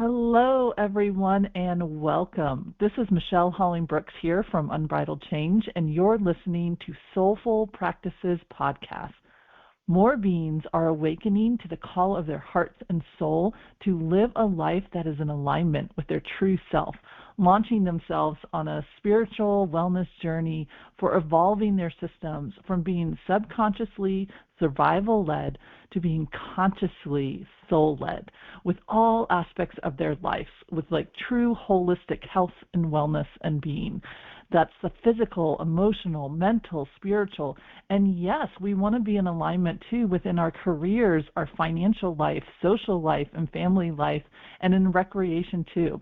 Hello, everyone, and welcome. This is Michelle Holling-Brooks here from Unbridled Change, and you're listening to Soulful Practices Podcast. More beings are awakening to the call of their hearts and soul to live a life that is in alignment with their true self, launching themselves on a spiritual wellness journey for evolving their systems from being subconsciously survival-led to being consciously soul-led with all aspects of their life, with like true holistic health and wellness and being. That's the physical, emotional, mental, spiritual. And yes, we want to be in alignment too within our careers, our financial life, social life, and family life, and in recreation too.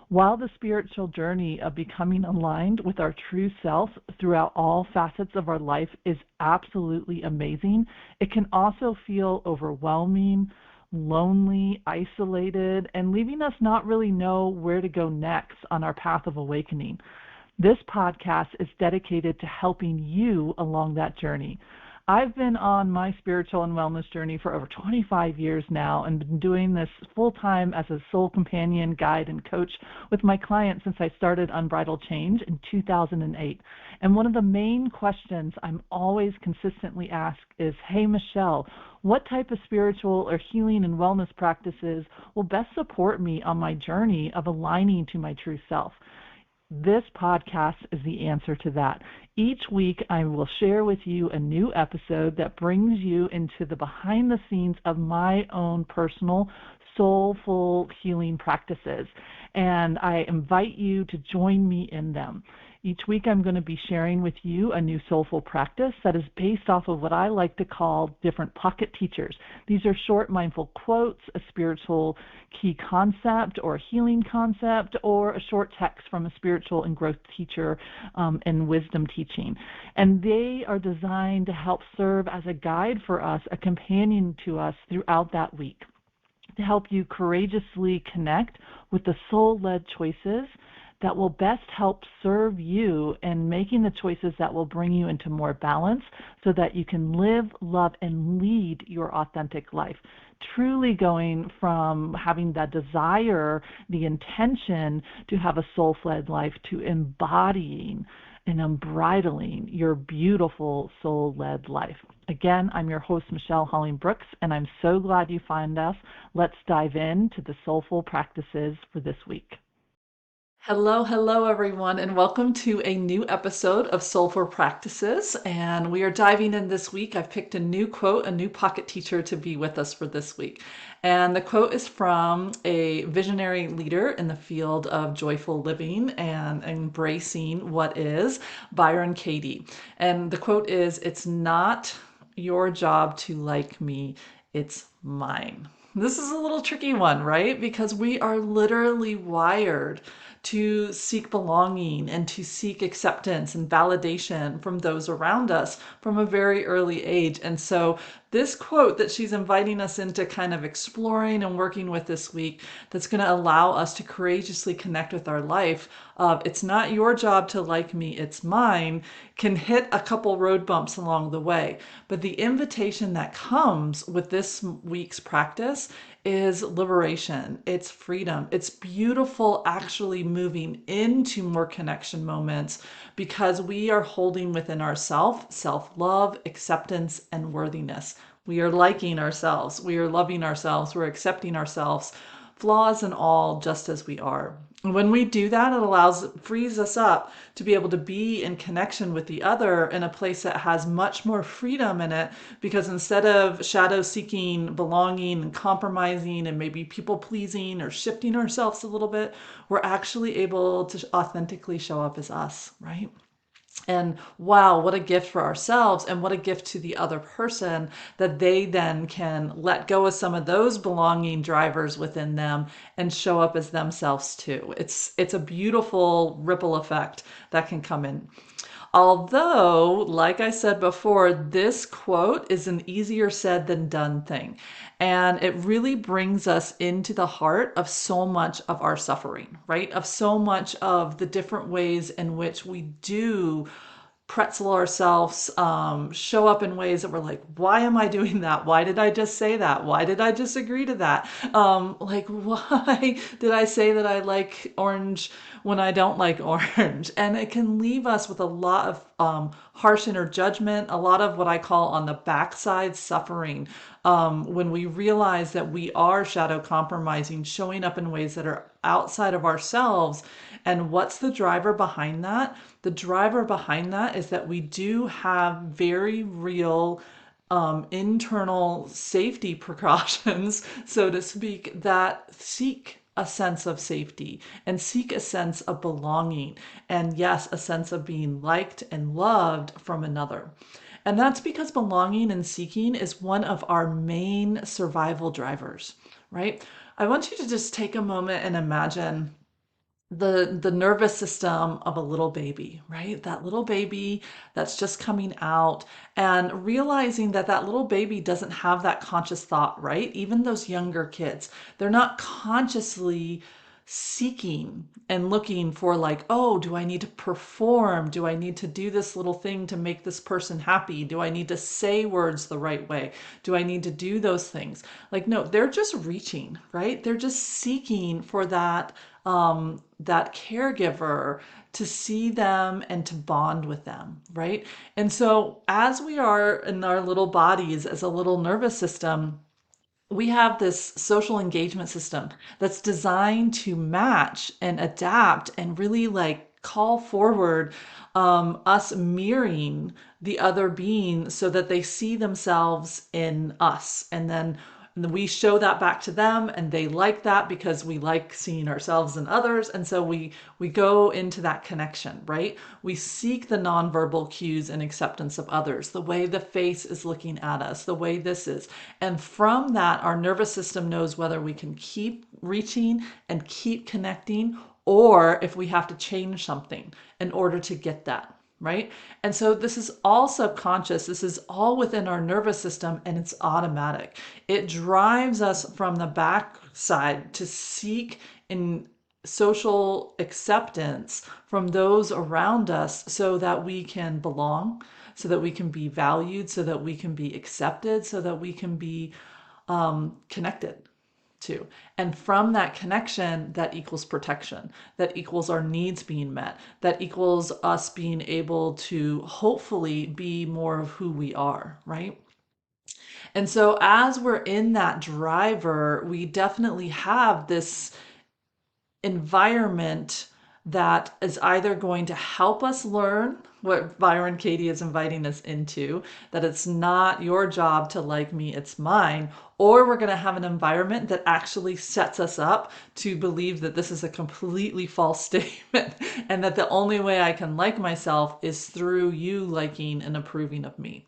While the spiritual journey of becoming aligned with our true self throughout all facets of our life is absolutely amazing, it can also feel overwhelming, lonely, isolated, and leaving us not really know where to go next on our path of awakening. This podcast is dedicated to helping you along that journey. I've been on my spiritual and wellness journey for over 25 years now and been doing this full-time as a soul companion, guide, and coach with my clients since I started Unbridled Change in 2008. And one of the main questions I'm always consistently asked is, hey, Michelle, what type of spiritual or healing and wellness practices will best support me on my journey of aligning to my true self? This podcast is the answer to that. Each week, I will share with you a new episode that brings you into the behind the scenes of my own personal soulful healing practices, and I invite you to join me in them. Each week, I'm going to be sharing with you a new soulful practice that is based off of what I like to call different pocket teachers. These are short mindful quotes, a spiritual key concept or healing concept, or a short text from a spiritual and growth teacher and wisdom teaching. And they are designed to help serve as a guide for us, a companion to us throughout that week, to help you courageously connect with the soul-led choices that will best help serve you in making the choices that will bring you into more balance so that you can live, love, and lead your authentic life. Truly going from having that desire, the intention to have a soul-led life, to embodying and unbridling your beautiful soul-led life. Again, I'm your host, Michelle Holling-Brooks, and I'm so glad you found us. Let's dive into the soulful practices for this week. Hello, everyone, and welcome to a new episode of Soulful Practices. And we are diving in this week. I've picked a new quote, a new pocket teacher to be with us for this week. And the quote is from a visionary leader in the field of joyful living and embracing what is, Byron Katie. And the quote is, "It's not your job to like me, it's mine." This is a little tricky one, right? Because we are literally wired to seek belonging and to seek acceptance and validation from those around us from a very early age. And so this quote that she's inviting us into kind of exploring and working with this week, that's going to allow us to courageously connect with our life of "it's not your job to like me, it's mine," can hit a couple road bumps along the way. But the invitation that comes with this week's practice is liberation. It's freedom. It's beautiful actually moving into more connection moments because we are holding within ourselves self-love, acceptance, and worthiness. We are liking ourselves. We are loving ourselves. We're accepting ourselves, flaws and all, just as we are. And when we do that, frees us up to be able to be in connection with the other in a place that has much more freedom in it, because instead of shadow seeking, belonging, and compromising, and maybe people pleasing or shifting ourselves a little bit, we're actually able to authentically show up as us, right? And wow, what a gift for ourselves, and what a gift to the other person that they then can let go of some of those belonging drivers within them and show up as themselves too. It's a beautiful ripple effect that can come in. Although, like I said before, this quote is an easier said than done thing. And it really brings us into the heart of so much of our suffering, right? Of so much of the different ways in which we do pretzel ourselves, show up in ways that we're like, why am I doing that? Why did I just say that? Why did I just agree to that? Like, why did I say that I like orange when I don't like orange? And it can leave us with a lot of harsh inner judgment, a lot of what I call on the backside suffering, when we realize that we are shadow compromising, showing up in ways that are outside of ourselves. And what's the driver behind that? The driver behind that is that we do have very real internal safety precautions, so to speak, that seek a sense of safety and seek a sense of belonging. And yes, a sense of being liked and loved from another. And that's because belonging and seeking is one of our main survival drivers, right? I want you to just take a moment and imagine the nervous system of a little baby, right? That little baby that's just coming out, and realizing that that little baby doesn't have that conscious thought, right? Even those younger kids, they're not consciously seeking and looking for, like, oh, do I need to perform? Do I need to do this little thing to make this person happy? Do I need to say words the right way? Do I need to do those things? Like, no, they're just reaching, right? They're just seeking for that caregiver to see them and to bond with them, right? And so as we are in our little bodies as a little nervous system, we have this social engagement system that's designed to match and adapt and really like call forward us mirroring the other being so that they see themselves in us. And then we show that back to them, and they like that because we like seeing ourselves in others. And so we go into that connection, right? We seek the nonverbal cues and acceptance of others, the way the face is looking at us, the way this is. And from that, our nervous system knows whether we can keep reaching and keep connecting, or if we have to change something in order to get that. Right? And so this is all subconscious. This is all within our nervous system, and it's automatic. It drives us from the backside to seek in social acceptance from those around us so that we can belong, so that we can be valued, so that we can be accepted, so that we can be connected to. And from that connection, that equals protection, that equals our needs being met, that equals us being able to hopefully be more of who we are, right? And so as we're in that driver, we definitely have this environment that is either going to help us learn what Byron Katie is inviting us into, that it's not your job to like me, it's mine, or we're going to have an environment that actually sets us up to believe that this is a completely false statement and that the only way I can like myself is through you liking and approving of me.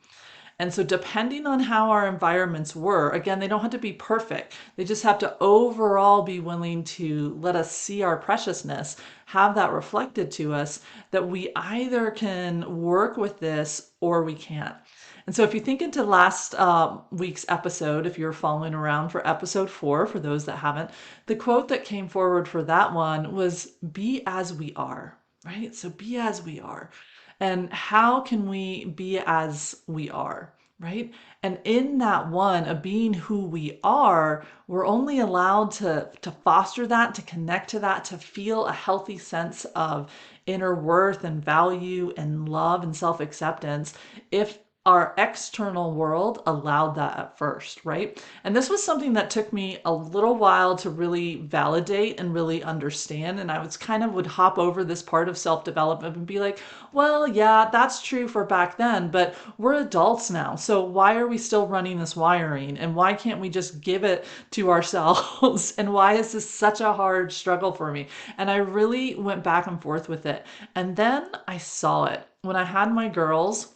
And so, depending on how our environments were, again, they don't have to be perfect. They just have to overall be willing to let us see our preciousness, have that reflected to us, that we either can work with this or we can't. And so, if you think into last week's episode, if you're following around for episode 4, for those that haven't, the quote that came forward for that one was, be as we are, right? So, be as we are. And how can we be as we are, right? And in that one of being who we are, we're only allowed to foster that, to connect to that, to feel a healthy sense of inner worth and value and love and self-acceptance if our external world allowed that at first, right? And this was something that took me a little while to really validate and really understand. And I was kind of would hop over this part of self-development and be like, well, yeah, that's true for back then, but we're adults now. So why are we still running this wiring? And why can't we just give it to ourselves? And why is this such a hard struggle for me? And I really went back and forth with it. And then I saw it when I had my girls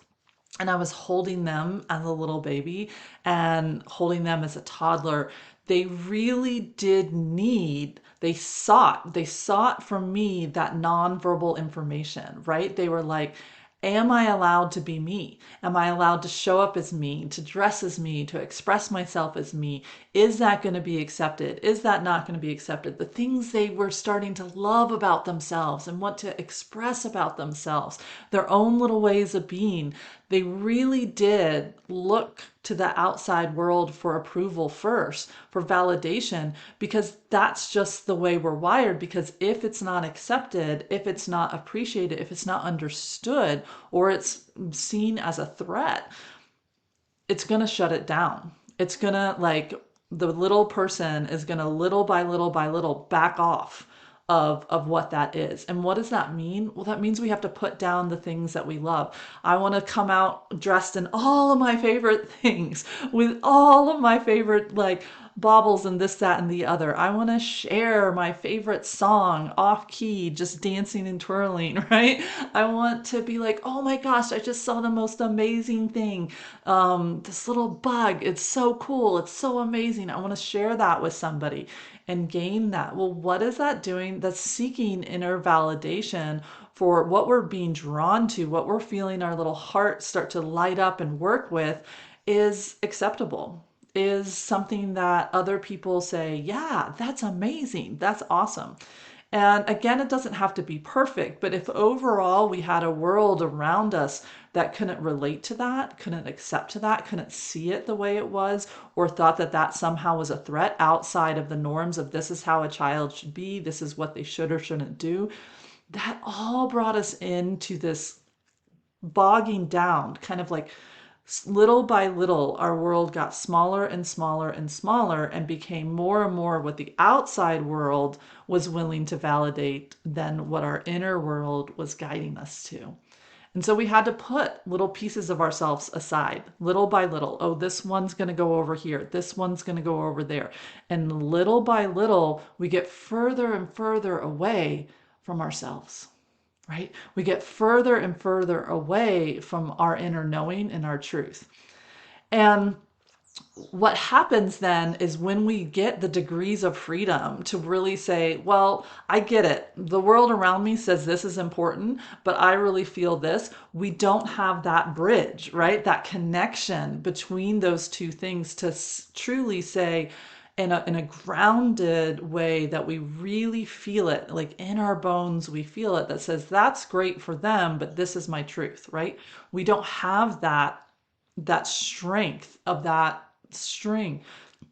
and I was holding them as a little baby and holding them as a toddler. They really did need, they sought from me that nonverbal information, right? They were like, Am I allowed to be me? Am I allowed to show up as me, to dress as me, to express myself as me? Is that going to be accepted? Is that not going to be accepted? The things they were starting to love about themselves and want to express about themselves, their own little ways of being, they really did look to the outside world for approval first, for validation, because that's just the way we're wired. Because if it's not accepted, if it's not appreciated, if it's not understood, or it's seen as a threat, it's going to shut it down. It's going to, like, the little person is going to little by little by little back off of what that is. And what does that mean? Well, that means we have to put down the things that we love. I want to come out dressed in all of my favorite things, with all of my favorite, like, baubles and this, that, and the other. I want to share my favorite song off key, just dancing and twirling, right? I want to be like, oh my gosh, I just saw the most amazing thing. This little bug, it's so cool. It's so amazing. I want to share that with somebody and gain that. Well, what is that doing? That's seeking inner validation for what we're being drawn to, what we're feeling our little heart start to light up and work with is acceptable, is something that other people say, yeah, that's amazing, that's awesome. And again, it doesn't have to be perfect, but if overall we had a world around us that couldn't relate to that, couldn't accept to that, couldn't see it the way it was, or thought that that somehow was a threat outside of the norms of this is how a child should be, this is what they should or shouldn't do, that all brought us into this bogging down, kind of like little by little, our world got smaller and smaller and smaller and became more and more what the outside world was willing to validate than what our inner world was guiding us to. And so we had to put little pieces of ourselves aside, little by little. Oh, this one's going to go over here. This one's going to go over there. And little by little, we get further and further away from ourselves. Right? We get further and further away from our inner knowing and our truth. And what happens then is when we get the degrees of freedom to really say, well, I get it. The world around me says this is important, but I really feel this. We don't have that bridge, right? That connection between those two things to truly say, in a grounded way that we really feel it, like in our bones, we feel it, that says that's great for them, but this is my truth, right? We don't have that strength of that string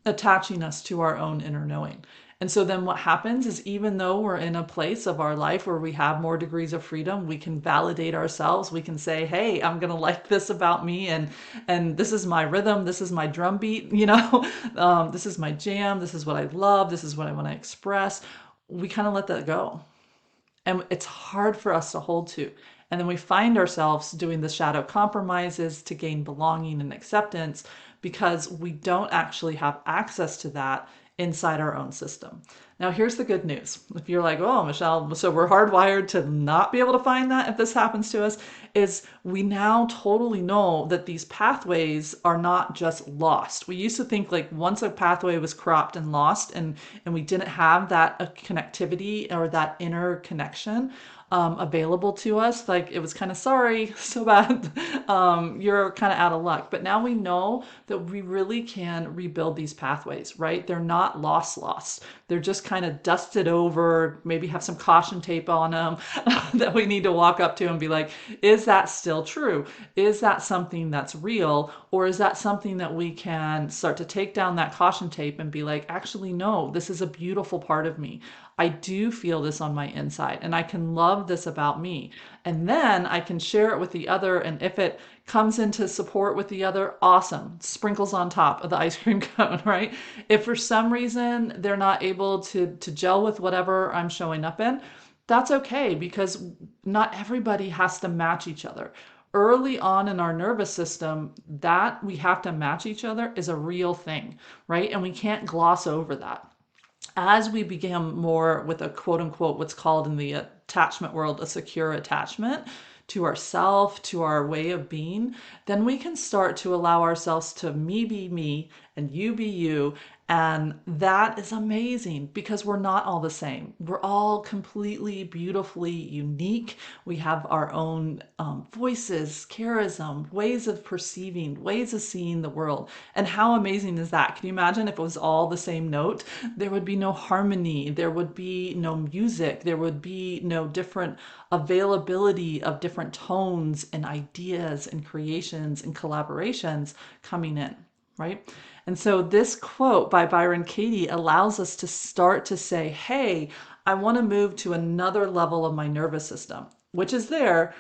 attaching us to our own inner knowing. And so then what happens is, even though we're in a place of our life where we have more degrees of freedom, we can validate ourselves. We can say, hey, I'm going to like this about me. And this is my rhythm. This is my drum beat, this is my jam. This is what I love. This is what I want to express. We kind of let that go. And it's hard for us to hold to. And then we find ourselves doing the shadow compromises to gain belonging and acceptance because we don't actually have access to that inside our own system. Now, here's the good news. If you're like, oh, Michelle, so we're hardwired to not be able to find that if this happens to us, is we now totally know that these pathways are not just lost. We used to think like once a pathway was cropped and lost and we didn't have that connectivity or that inner connection, available to us, like it was kind of sorry, so bad, you're kind of out of luck. But now we know that we really can rebuild these pathways, right? They're not lost. They're just kind of dusted over, maybe have some caution tape on them that we need to walk up to and be like, is that still true? Is that something that's real? Or is that something that we can start to take down that caution tape and be like, actually, no, this is a beautiful part of me. I do feel this on my inside and I can love this about me. And then I can share it with the other. And if it comes into support with the other, awesome. Sprinkles on top of the ice cream cone, right? If for some reason they're not able to gel with whatever I'm showing up in, that's okay, because not everybody has to match each other. Early on in our nervous system, that we have to match each other is a real thing, right? And we can't gloss over that. As we become more with a quote unquote, what's called in the attachment world, a secure attachment to ourself, to our way of being, then we can start to allow ourselves to me be me and you be you And that is amazing because we're not all the same. We're all completely, beautifully unique. We have our own voices, charism, ways of perceiving, ways of seeing the world. And how amazing is that? Can you imagine if it was all the same note? There would be no harmony, there would be no music, there would be no different availability of different tones and ideas and creations and collaborations coming in, right? And so this quote by Byron Katie allows us to start to say, hey, I want to move to another level of my nervous system, which is there.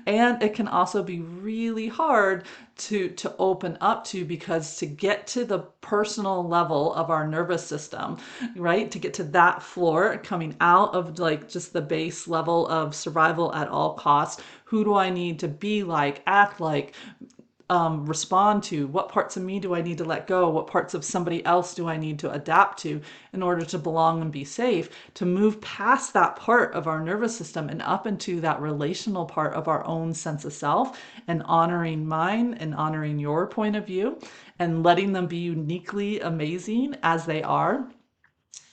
And it can also be really hard to open up to, because to get to the personal level of our nervous system, right? To get to that floor, coming out of like just the base level of survival at all costs, who do I need to be like, act like, respond to? What parts of me do I need to let go? What parts of somebody else do I need to adapt to in order to belong and be safe? To move past that part of our nervous system and up into that relational part of our own sense of self, and honoring mine and honoring your point of view and letting them be uniquely amazing as they are.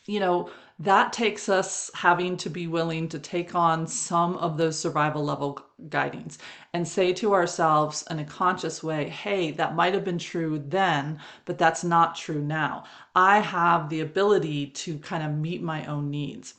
You know, that takes us having to be willing to take on some of those survival level guidings and say to ourselves in a conscious way, hey, that might have been true then, but that's not true now. I have the ability to kind of meet my own needs.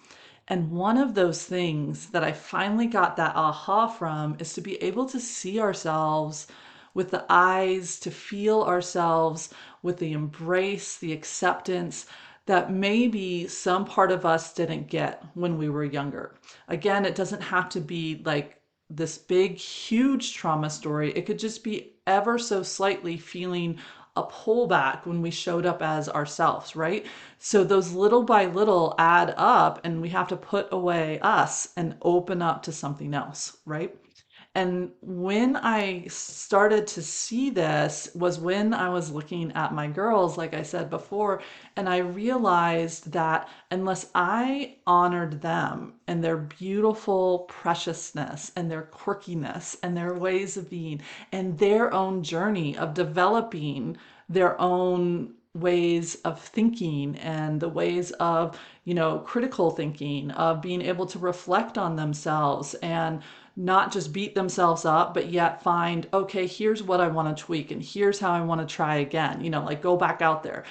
And one of those things that I finally got that aha from is to be able to see ourselves with the eyes, to feel ourselves with the embrace, the acceptance that maybe some part of us didn't get when we were younger. Again, it doesn't have to be like this big, huge trauma story. It could just be ever so slightly feeling a pullback when we showed up as ourselves, right? So those little by little add up, and we have to put away us and open up to something else, right? And when I started to see this was when I was looking at my girls, like I said before, and I realized that unless I honored them and their beautiful preciousness and their quirkiness and their ways of being and their own journey of developing their own ways of thinking and the ways of, critical thinking, of being able to reflect on themselves and not just beat themselves up, but yet find, okay, here's what I want to tweak and here's how I want to try again, like go back out there.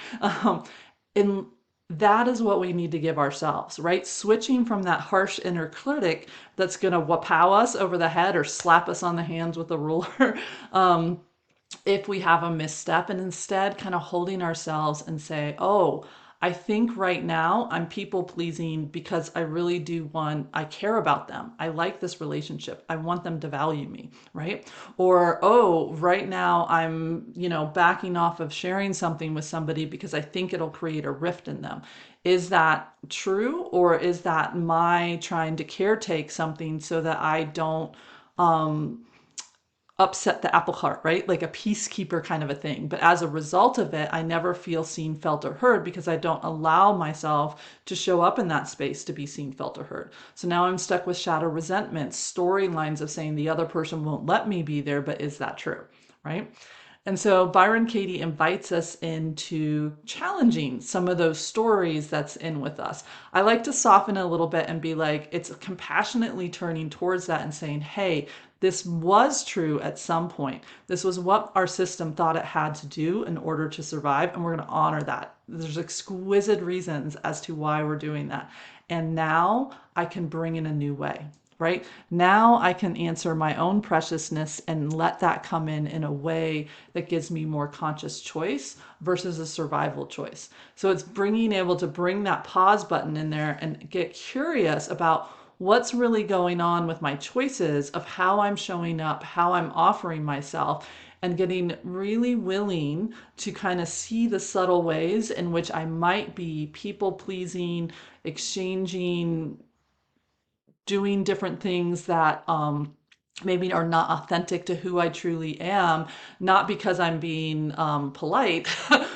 And that is what we need to give ourselves, right? Switching from that harsh inner critic that's going to wapow us over the head or slap us on the hands with a ruler. If we have a misstep, and instead kind of holding ourselves and say, oh, I think right now I'm people pleasing because I really I care about them. I like this relationship. I want them to value me, right? Or, oh, right now I'm, backing off of sharing something with somebody because I think it'll create a rift in them. Is that true? Or is that my trying to caretake something so that I don't, upset the apple cart, right? Like a peacekeeper kind of a thing. But as a result of it, I never feel seen, felt, or heard because I don't allow myself to show up in that space to be seen, felt, or heard. So now I'm stuck with shadow resentment, storylines of saying the other person won't let me be there, but is that true, right? And so Byron Katie invites us into challenging some of those stories that's in with us. I like to soften a little bit and be like, it's compassionately turning towards that and saying, hey, this was true at some point. This was what our system thought it had to do in order to survive, and we're going to honor that. There's exquisite reasons as to why we're doing that. And now I can bring in a new way, right? Now I can answer my own preciousness and let that come in a way that gives me more conscious choice versus a survival choice. So it's able to bring that pause button in there and get curious about what's really going on with my choices of how I'm showing up, how I'm offering myself, and getting really willing to kind of see the subtle ways in which I might be people pleasing, exchanging, doing different things that maybe are not authentic to who I truly am, not because I'm being polite,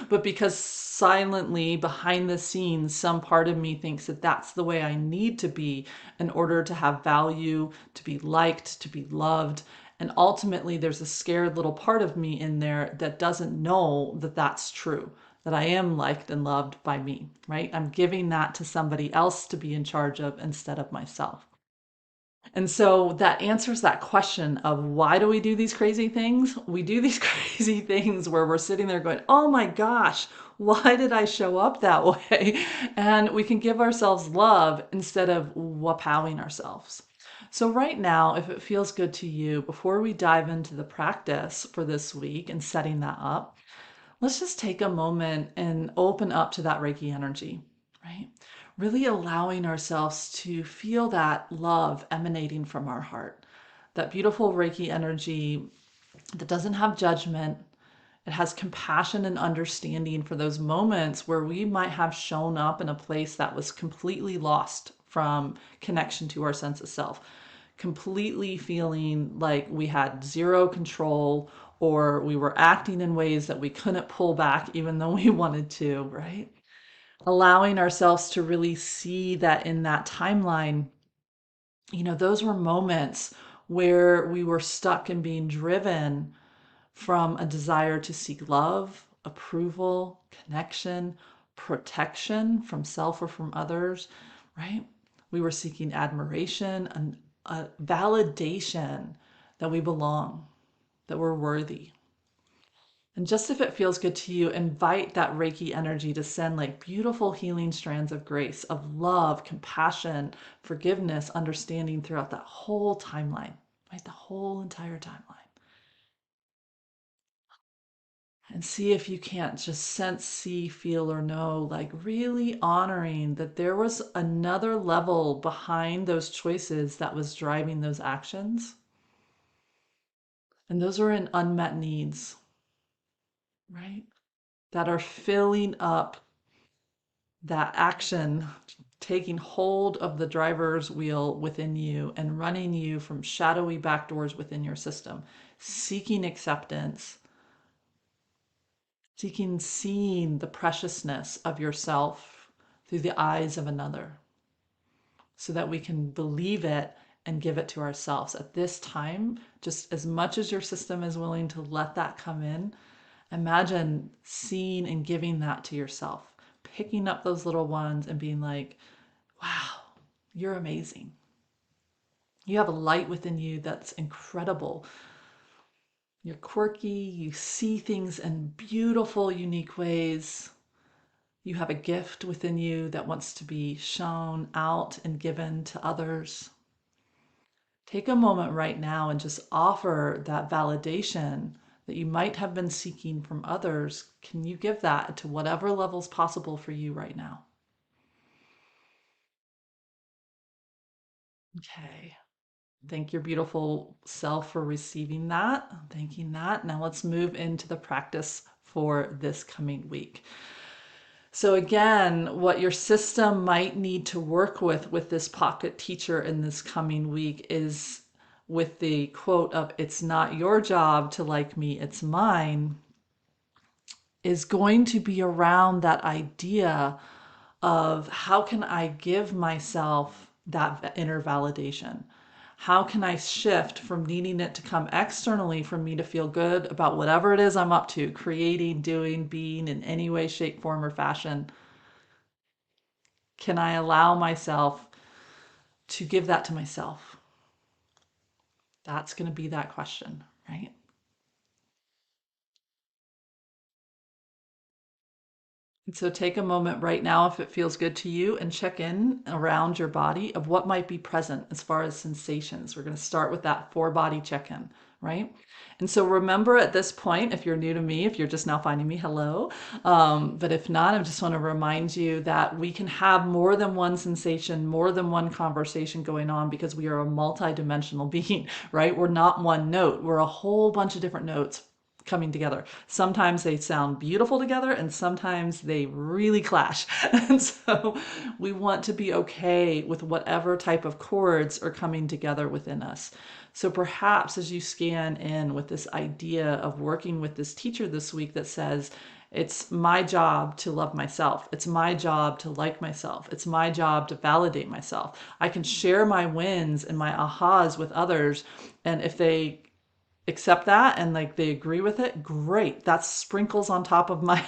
but because silently behind the scenes, some part of me thinks that that's the way I need to be in order to have value, to be liked, to be loved. And ultimately, there's a scared little part of me in there that doesn't know that that's true. that I am liked and loved by me, right? I'm giving that to somebody else to be in charge of instead of myself. And so that answers that question of why do we do these crazy things? We do these crazy things where we're sitting there going, oh my gosh, why did I show up that way? And we can give ourselves love instead of whoopowing ourselves. So, right now, if it feels good to you, before we dive into the practice for this week and setting that up, let's just take a moment and open up to that Reiki energy, right? Really allowing ourselves to feel that love emanating from our heart, that beautiful Reiki energy that doesn't have judgment. It has compassion and understanding for those moments where we might have shown up in a place that was completely lost from connection to our sense of self, completely feeling like we had zero control or we were acting in ways that we couldn't pull back even though we wanted to, right? Allowing ourselves to really see that in that timeline, those were moments where we were stuck and being driven from a desire to seek love, approval, connection, protection from self or from others, right? We were seeking admiration and a validation that we belong, that we're worthy. And just if it feels good to you, invite that Reiki energy to send like beautiful healing strands of grace, of love, compassion, forgiveness, understanding throughout that whole timeline, right? The whole entire timeline. And see if you can't just sense, see, feel, or know, like really honoring that there was another level behind those choices that was driving those actions. And those are in unmet needs, right? That are filling up that action, taking hold of the driver's wheel within you and running you from shadowy back doors within your system, seeking acceptance, seeking seeing the preciousness of yourself through the eyes of another so that we can believe it and give it to ourselves at this time. Just as much as your system is willing to let that come in, imagine seeing and giving that to yourself, picking up those little ones and being like, wow, you're amazing. You have a light within you that's incredible. You're quirky, you see things in beautiful, unique ways. You have a gift within you that wants to be shown out and given to others. Take a moment right now and just offer that validation that you might have been seeking from others. Can you give that to whatever level's possible for you right now? Okay. Thank your beautiful self for receiving that. Thanking that. Now let's move into the practice for this coming week. So again, what your system might need to work with this pocket teacher in this coming week is with the quote of "It's not your job to like me, it's mine," is going to be around that idea of how can I give myself that inner validation? How can I shift from needing it to come externally for me to feel good about whatever it is I'm up to, creating, doing, being in any way, shape, form, or fashion? Can I allow myself to give that to myself? That's going to be that question, right? And so take a moment right now, if it feels good to you, and check in around your body of what might be present as far as sensations. We're going to start with that four body check in, right? And so remember at this point, if you're new to me, if you're just now finding me, hello. But if not, I just want to remind you that we can have more than one sensation, more than one conversation going on because we are a multi-dimensional being, right? We're not one note. We're a whole bunch of different notes coming together. Sometimes they sound beautiful together and sometimes they really clash. And so we want to be okay with whatever type of chords are coming together within us. So perhaps as you scan in with this idea of working with this teacher this week that says, it's my job to love myself. It's my job to like myself. It's my job to validate myself. I can share my wins and my ahas with others. And if they accept that and like they agree with it, great. That's sprinkles on top of my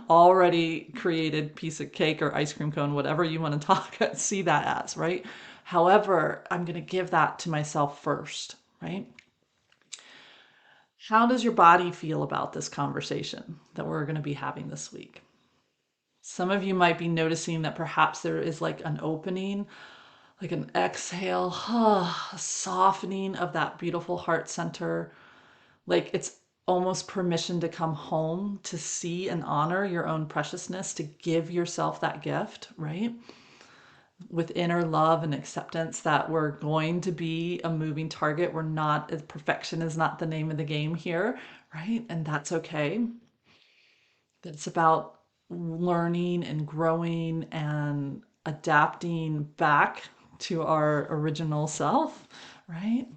already created piece of cake or ice cream cone, whatever you want to see that as, right? However, I'm going to give that to myself first, right? How does your body feel about this conversation that we're going to be having this week? Some of you might be noticing that perhaps there is like an opening, like an exhale, a softening of that beautiful heart center. Like it's almost permission to come home, to see and honor your own preciousness, to give yourself that gift, right? With inner love and acceptance that we're going to be a moving target. We're not, perfection is not the name of the game here, right? And that's okay. That it's about learning and growing and adapting back to our original self, right?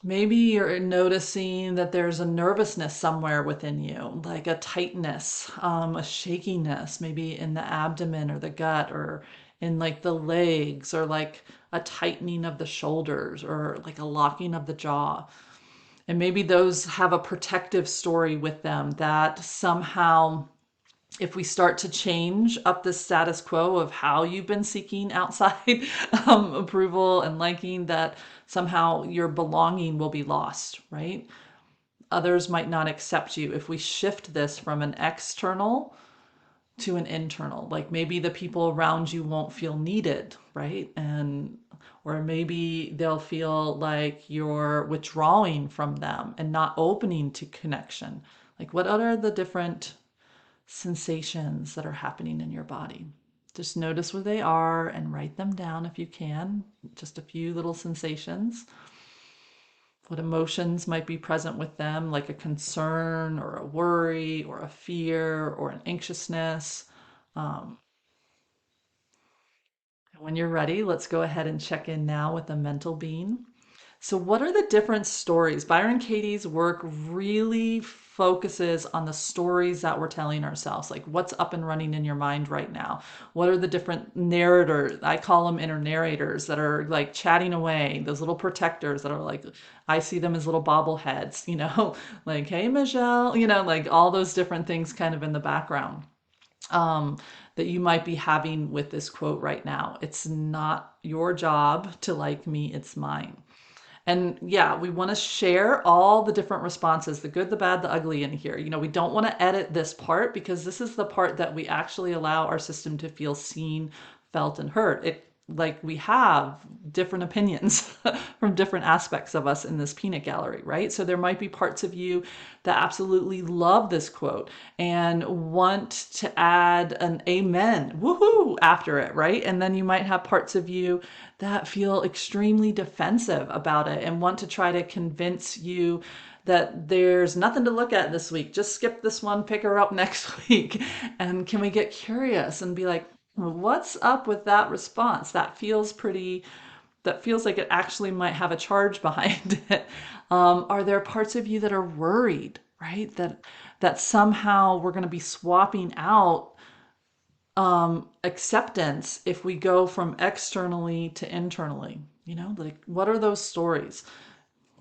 Maybe you're noticing that there's a nervousness somewhere within you, like a tightness, a shakiness, maybe in the abdomen or the gut or in like the legs, or like a tightening of the shoulders or like a locking of the jaw. And maybe those have a protective story with them that somehow, if we start to change up the status quo of how you've been seeking outside approval and liking, that somehow your belonging will be lost, right? Others might not accept you if we shift this from an external to an internal. Like maybe the people around you won't feel needed, right? And or maybe they'll feel like you're withdrawing from them and not opening to connection. Like what are the different sensations that are happening in your body? Just notice where they are and write them down if you can. Just a few little sensations. What emotions might be present with them, like a concern or a worry or a fear or an anxiousness. Um, when you're ready, let's go ahead and check in now with the mental being. So, what are the different stories? Byron Katie's work really focuses on the stories that we're telling ourselves, like what's up and running in your mind right now. What are the different narrators? I call them inner narrators that are like chatting away, those little protectors that are like, I see them as little bobbleheads, like, hey, Michelle, like all those different things kind of in the background that you might be having with this quote right now. It's not your job to like me, it's mine. And yeah, we want to share all the different responses, the good, the bad, the ugly in here. We don't want to edit this part because this is the part that we actually allow our system to feel seen, felt, and heard. Like we have different opinions from different aspects of us in this peanut gallery, right? So there might be parts of you that absolutely love this quote and want to add an amen, woohoo, after it, right? And then you might have parts of you that feel extremely defensive about it and want to try to convince you that there's nothing to look at this week. Just skip this one, pick her up next week. And can we get curious and be like, what's up with that response? That feels like it actually might have a charge behind it. Are there parts of you that are worried, right? That somehow we're going to be swapping out acceptance if we go from externally to internally? Like what are those stories?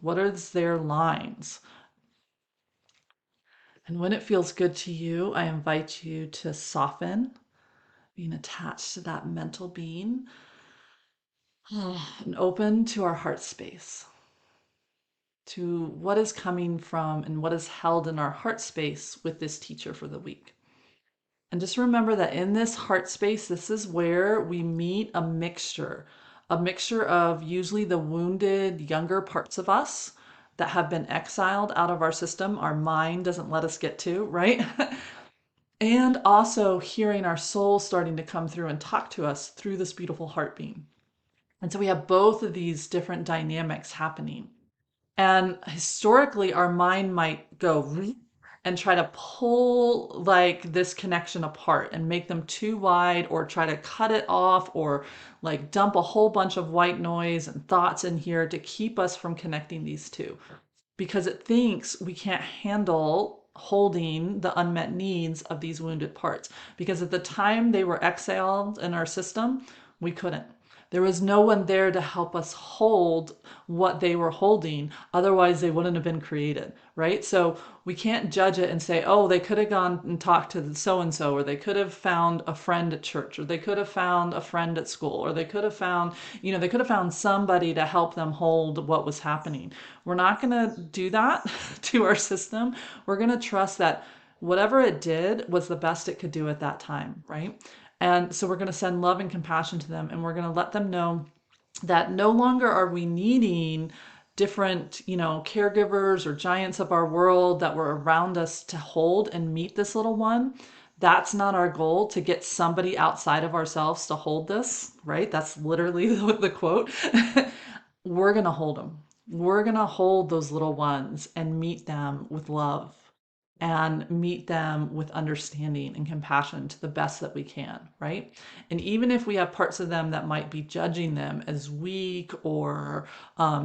What are their lines? And when it feels good to you, I invite you to soften, being attached to that mental being, and open to our heart space, to what is coming from and what is held in our heart space with this teacher for the week. And just remember that in this heart space, this is where we meet a mixture of usually the wounded younger parts of us that have been exiled out of our system, our mind doesn't let us get to, right? And also hearing our soul starting to come through and talk to us through this beautiful heartbeat. And so we have both of these different dynamics happening. And historically, our mind might go and try to pull like this connection apart and make them too wide, or try to cut it off, or like dump a whole bunch of white noise and thoughts in here to keep us from connecting these two, because it thinks we can't handle holding the unmet needs of these wounded parts. Because at the time they were exhaled in our system, we couldn't. There was no one there to help us hold what they were holding. Otherwise, they wouldn't have been created, right? So we can't judge it and say, oh, they could have gone and talked to so and so, or they could have found a friend at church, or they could have found a friend at school, or they could have found, they could have found somebody to help them hold what was happening. We're not going to do that to our system. We're going to trust that whatever it did was the best it could do at that time, right? And so we're going to send love and compassion to them, and we're going to let them know that no longer are we needing different, caregivers or giants of our world that were around us to hold and meet this little one. That's not our goal, to get somebody outside of ourselves to hold this, right? That's literally the quote. We're going to hold them. We're going to hold those little ones and meet them with love and meet them with understanding and compassion to the best that we can, right? And even if we have parts of them that might be judging them as weak or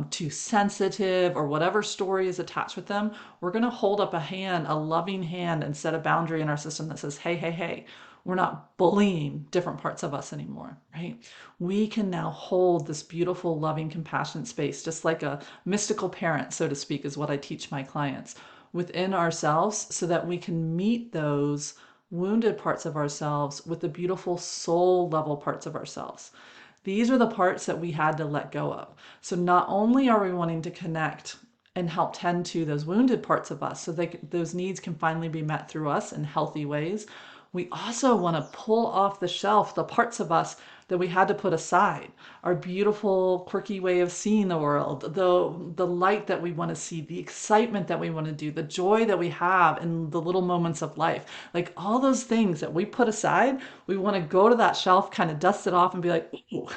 too sensitive or whatever story is attached with them, we're going to hold up a hand, a loving hand, and set a boundary in our system that says, hey, hey, hey, we're not bullying different parts of us anymore, right? We can now hold this beautiful, loving, compassionate space, just like a mystical parent, so to speak, is what I teach my clients, within ourselves, so that we can meet those wounded parts of ourselves with the beautiful soul level parts of ourselves. These are the parts that we had to let go of. So not only are we wanting to connect and help tend to those wounded parts of us so those needs can finally be met through us in healthy ways, we also want to pull off the shelf the parts of us that we had to put aside. Our beautiful, quirky way of seeing the world, the light that we want to see, the excitement that we want to do, the joy that we have in the little moments of life. Like all those things that we put aside, we want to go to that shelf, kind of dust it off and be like, ooh,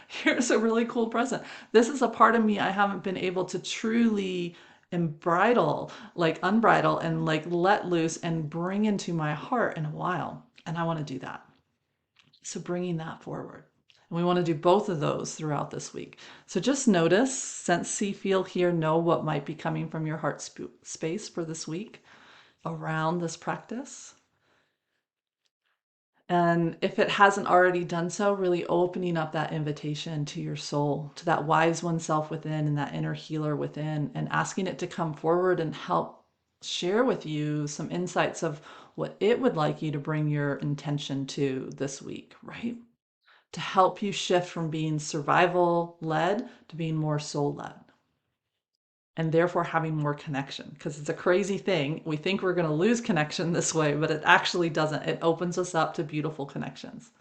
here's a really cool present. This is a part of me I haven't been able to truly unbridle and like let loose and bring into my heart in a while. And I want to do that. So bringing that forward. And we want to do both of those throughout this week. So just notice, sense, see, feel, hear, know what might be coming from your heart space for this week around this practice. And if it hasn't already done so, really opening up that invitation to your soul, to that wise oneself within and that inner healer within, and asking it to come forward and help share with you some insights of what it would like you to bring your intention to this week, right? To help you shift from being survival led to being more soul led, and therefore having more connection. Because it's a crazy thing. We think we're going to lose connection this way, but it actually doesn't. It opens us up to beautiful connections.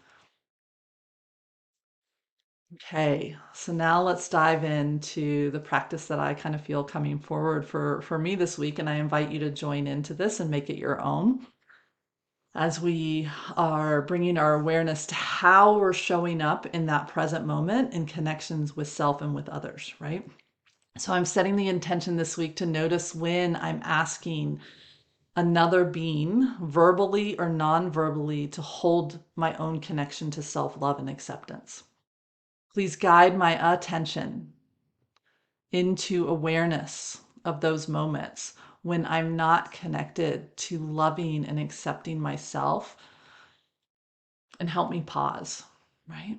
Okay, so now let's dive into the practice that I kind of feel coming forward for me this week. And I invite you to join into this and make it your own as we are bringing our awareness to how we're showing up in that present moment in connections with self and with others, right? So I'm setting the intention this week to notice when I'm asking another being, verbally or non-verbally, to hold my own connection to self-love and acceptance. Please guide my attention into awareness of those moments when I'm not connected to loving and accepting myself, and help me pause, right?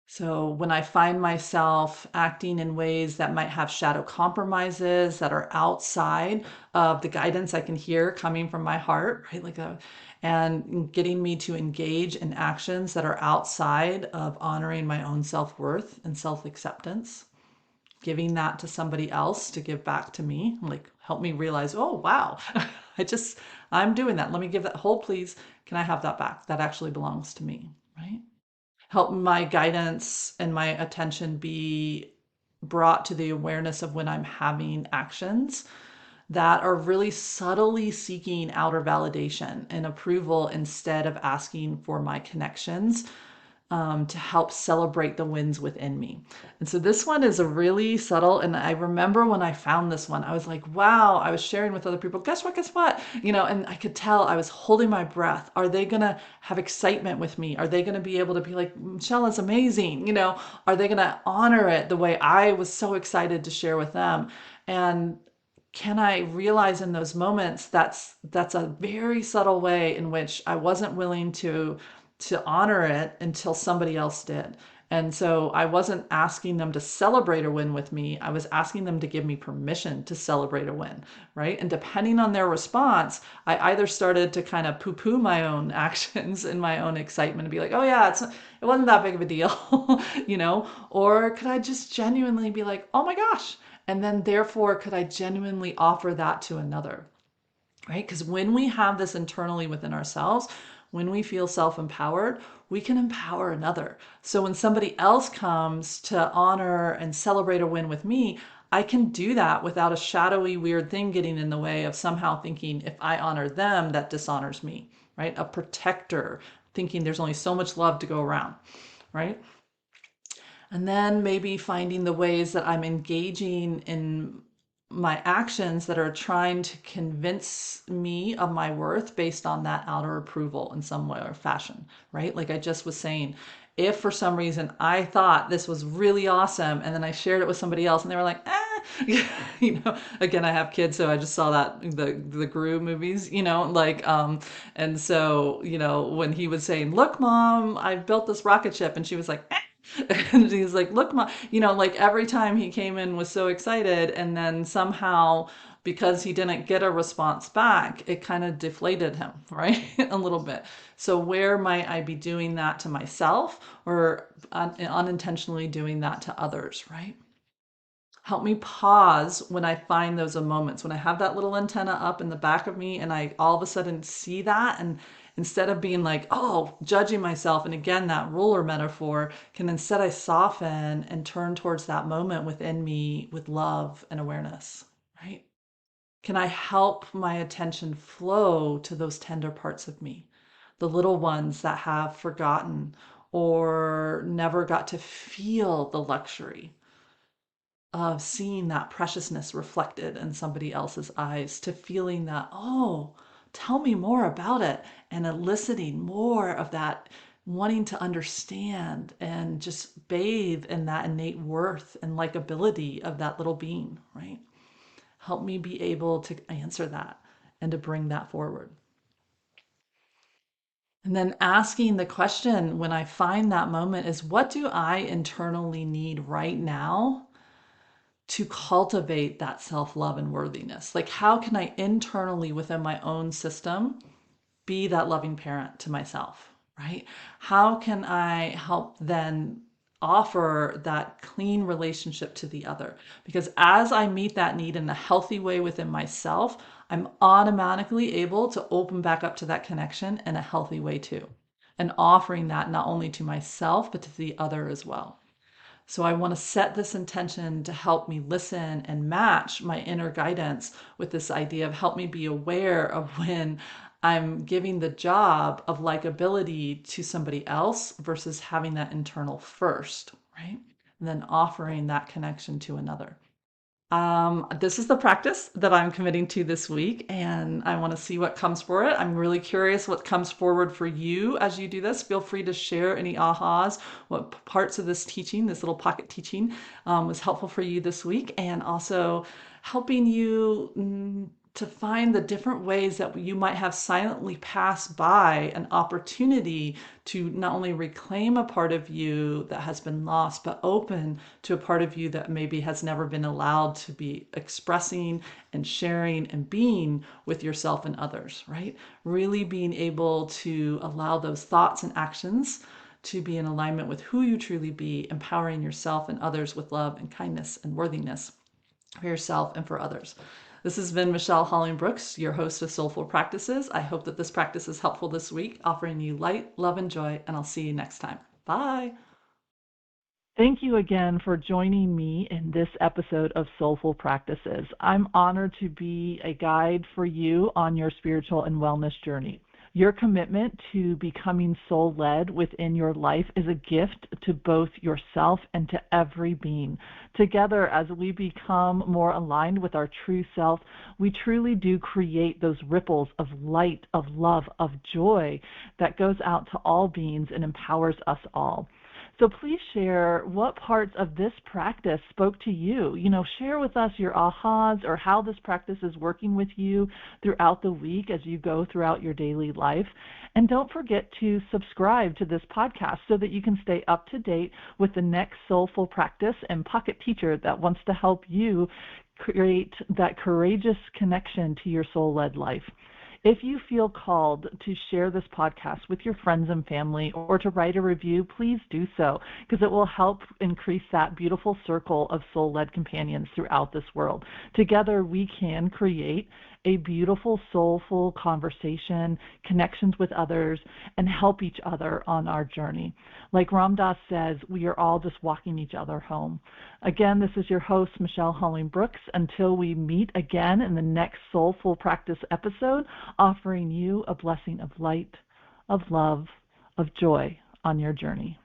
So when I find myself acting in ways that might have shadow compromises that are outside of the guidance I can hear coming from my heart, right? And getting me to engage in actions that are outside of honoring my own self-worth and self-acceptance, giving that to somebody else to give back to me, like help me realize, oh, wow, I'm doing that. Let me give that, hold please. Can I have that back? That actually belongs to me, right? Help my guidance and my attention be brought to the awareness of when I'm having actions that are really subtly seeking outer validation and approval instead of asking for my connections, to help celebrate the wins within me. And so this one is a really subtle, and I remember when I found this one, I was like, wow, I was sharing with other people, guess what? And I could tell I was holding my breath. Are they going to have excitement with me? Are they going to be able to be like, Michelle is amazing? Are they going to honor it the way I was so excited to share with them? And can I realize in those moments that's a very subtle way in which I wasn't willing to honor it until somebody else did. And so I wasn't asking them to celebrate a win with me. I was asking them to give me permission to celebrate a win, right? And depending on their response, I either started to kind of poo-poo my own actions and my own excitement and be like, oh yeah, it wasn't that big of a deal, or could I just genuinely be like, oh my gosh. And then therefore, could I genuinely offer that to another? Right? Because when we have this internally within ourselves, when we feel self-empowered, we can empower another. So when somebody else comes to honor and celebrate a win with me, I can do that without a shadowy, weird thing getting in the way of somehow thinking if I honor them, that dishonors me, right? A protector thinking there's only so much love to go around, right? And then maybe finding the ways that I'm engaging in my actions that are trying to convince me of my worth based on that outer approval in some way or fashion, right? Like I just was saying, if for some reason I thought this was really awesome and then I shared it with somebody else and they were like, again, I have kids, so I just saw that the Gru movies, and so, when he was saying, look, mom, I built this rocket ship, and she was like, and he's like, look, mom, like every time he came in was so excited, and then somehow because he didn't get a response back, it kind of deflated him, right? A little bit. So where might I be doing that to myself or unintentionally doing that to others, right? Help me pause when I find those moments, when I have that little antenna up in the back of me and I all of a sudden see that. And instead of being like, oh, judging myself, and again, that ruler metaphor, can instead I soften and turn towards that moment within me with love and awareness, right? Can I help my attention flow to those tender parts of me, the little ones that have forgotten or never got to feel the luxury of seeing that preciousness reflected in somebody else's eyes, to feeling that, oh, tell me more about it, and eliciting more of that, wanting to understand and just bathe in that innate worth and likability of that little being, right? Help me be able to answer that and to bring that forward. And then asking the question when I find that moment is, what do I internally need right now to cultivate that self-love and worthiness? Like, how can I internally within my own system be that loving parent to myself, right? How can I help then offer that clean relationship to the other? Because as I meet that need in a healthy way within myself, I'm automatically able to open back up to that connection in a healthy way too. And offering that not only to myself, but to the other as well. So I want to set this intention to help me listen and match my inner guidance with this idea of help me be aware of when I'm giving the job of likability to somebody else versus having that internal first, right? And then offering that connection to another. This is the practice that I'm committing to this week, and I want to see what comes for it. I'm really curious what comes forward for you as you do this. Feel free to share any ahas, what parts of this teaching, this little pocket teaching, was helpful for you this week, and also helping you to find the different ways that you might have silently passed by an opportunity to not only reclaim a part of you that has been lost, but open to a part of you that maybe has never been allowed to be expressing and sharing and being with yourself and others, right? Really being able to allow those thoughts and actions to be in alignment with who you truly be, empowering yourself and others with love and kindness and worthiness for yourself and for others. This has been Michelle Holling-Brooks, your host of Soulful Practices. I hope that this practice is helpful this week, offering you light, love, and joy, and I'll see you next time. Bye. Thank you again for joining me in this episode of Soulful Practices. I'm honored to be a guide for you on your spiritual and wellness journey. Your commitment to becoming soul-led within your life is a gift to both yourself and to every being. Together, as we become more aligned with our true self, we truly do create those ripples of light, of love, of joy that goes out to all beings and empowers us all. So please share what parts of this practice spoke to you. Share with us your ahas or how this practice is working with you throughout the week as you go throughout your daily life. And don't forget to subscribe to this podcast so that you can stay up to date with the next soulful practice and pocket teacher that wants to help you create that courageous connection to your soul-led life. If you feel called to share this podcast with your friends and family or to write a review, please do so, because it will help increase that beautiful circle of soul-led companions throughout this world. Together, we can create a beautiful, soulful conversation, connections with others, and help each other on our journey. Like Ram Dass says, we are all just walking each other home. Again, this is your host, Michelle Holling-Brooks. Until we meet again in the next Soulful Practice episode, offering you a blessing of light, of love, of joy on your journey.